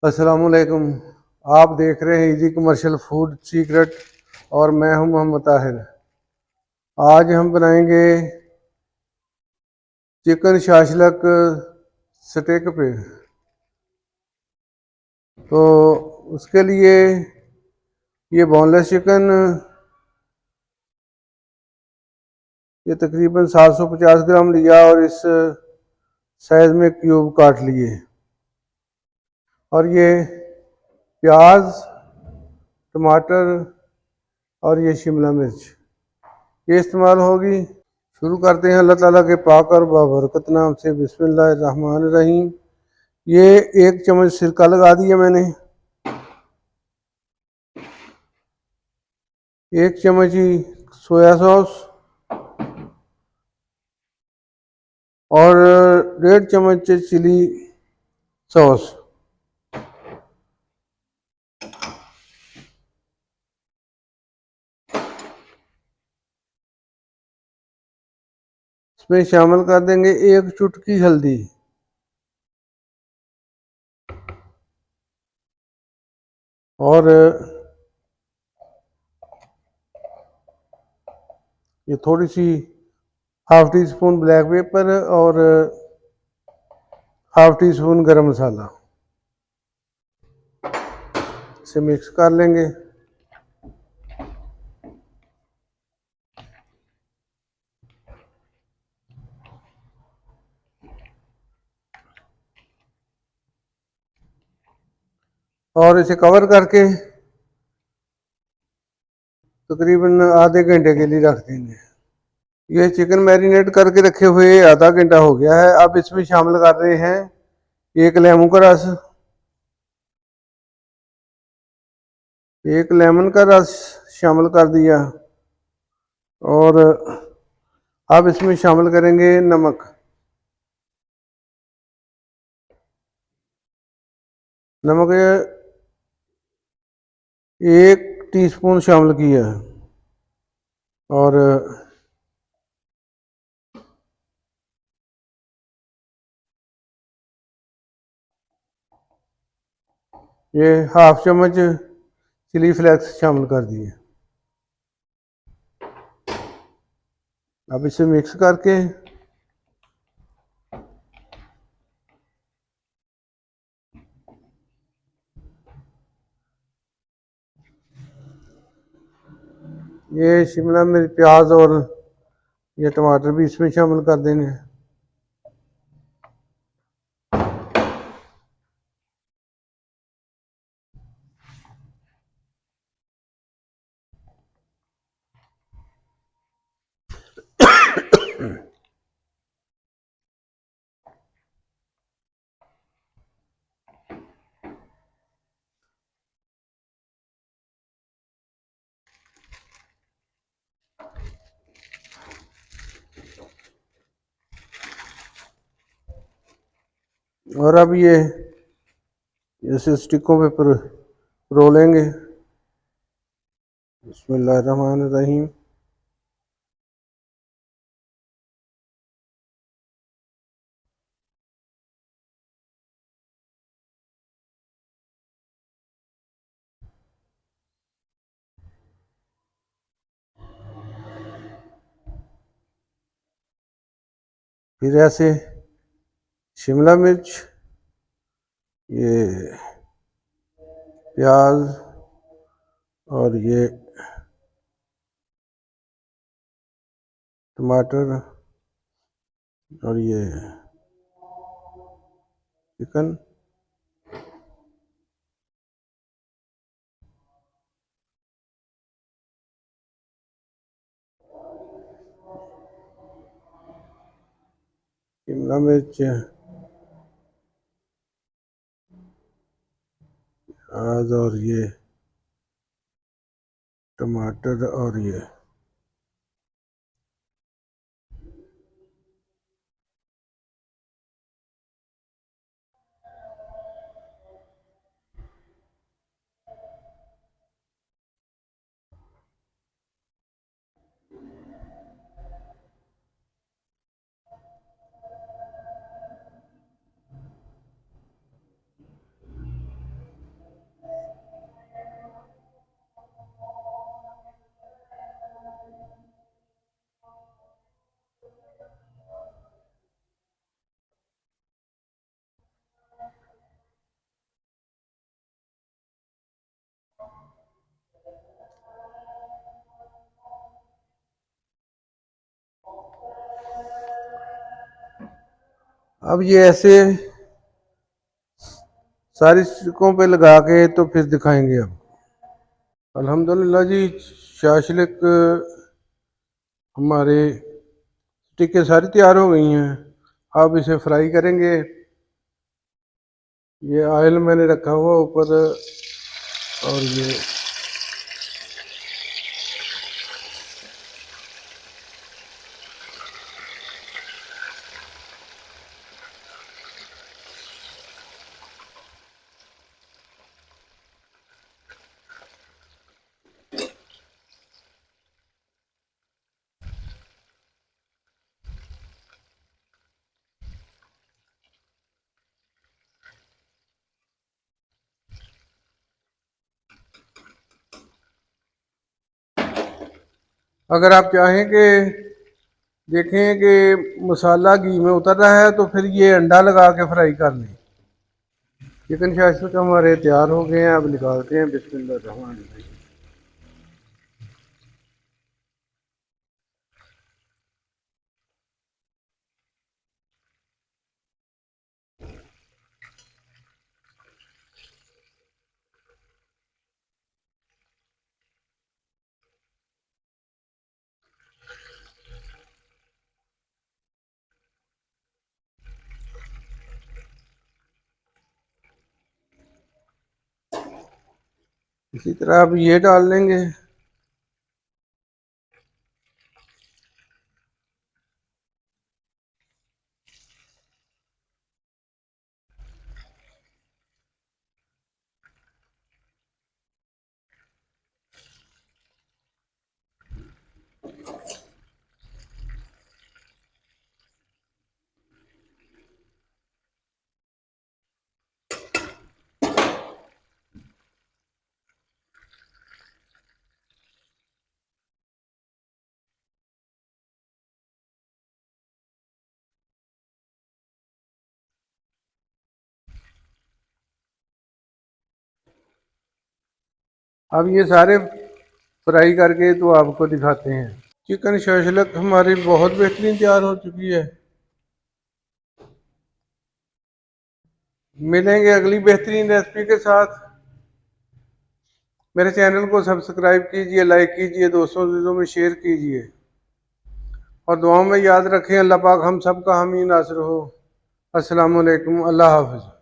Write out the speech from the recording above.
अस्सलामुअलैकुम। आप देख रहे हैं इजी कमर्शियल फूड सीक्रेट और मैं हूं मोहम्मद ताहिर। आज हम बनाएंगे चिकन शाशलक स्टेक पे। तो उसके लिए ये बोनलेस चिकन ये तकरीबन 750 ग्राम लिया और इस साइज में क्यूब काट लिए। और ये प्याज, टमाटर और ये शिमला मिर्च ये इस्तेमाल होगी। शुरू करते हैं अल्लाह ताला के पाक और बाबरकत नाम से। बिस्मिल्लाहिर्रहमानिर्रहीम। ये 1 चम्मच सिरका लगा दिया मैंने। 1 चम्मच ही सोया सॉस और 1.5 चम्मच चिली सॉस। इसमें शामिल कर देंगे 1 चुटकी हल्दी और ये थोड़ी सी half teaspoon black pepper और हाफ टी स्पून गरम मसाला। इसे मिक्स कर लेंगे। और इसे कवर करके तकरीबन आधे घंटे के लिए रख देंगे। ये चिकन मैरिनेट करके रखे हुए आधा घंटा हो गया है। अब इसमें शामिल कर रहे हैं 1 लेमन का रस। 1 लेमन का रस शामिल कर दिया और अब इसमें शामिल करेंगे नमक। नमक 1 टीस्पून शामिल किया और ये हाफ चम्मच चिली फ्लेक्स शामिल कर दिए। अब इसे मिक्स करके ये शिमला मिर्च, प्याज और ये टमाटर भी इसमें शामिल कर देंगे। और अब ये ऐसे स्टिकों पे रोलेंगे। बिस्मिल्लाहिर्रहमानिर्रहीम। फिर ऐसे शिमला मिर्च, ये प्याज और ये टमाटर और ये चिकन शिमला मिर्च, प्याज और ये टमाटर और ये अब ये ऐसे सारी स्टिकों पे लगा के तो फिर दिखाएंगे अब। अल्हम्दुलिल्लाह जी, शाशलिक हमारे स्टिकें सारी तैयार हो गई हैं। अब इसे फ्राई करेंगे। ये ऑयल मैंने रखा हुआ ऊपर, और ये अगर आप चाहें कि देखें कि मसाला घी में उतर रहा है तो फिर ये अंडा लगा के फ्राई कर लें। चिकन शाशलिक हमारे तैयार हो गए हैं, अब निकालते हैं। बिस्मिल्लाह रहमान रहीम। इसी तरह अब ये डाल लेंगे। अब ये सारे फ्राई करके तो आपको दिखाते हैं। चिकन शाशलिक हमारी बहुत बेहतरीन तैयार हो चुकी है। मिलेंगे अगली बेहतरीन रेसिपी के साथ। मेरे चैनल को सब्सक्राइब कीजिए, लाइक कीजिए, दोस्तों में शेयर कीजिए, और दुआओं में याद रखें। अल्लाह पाक हम सब का हामी नासिर हो। अस्सलामु अलैकुम, अल्लाह हाफ़िज़।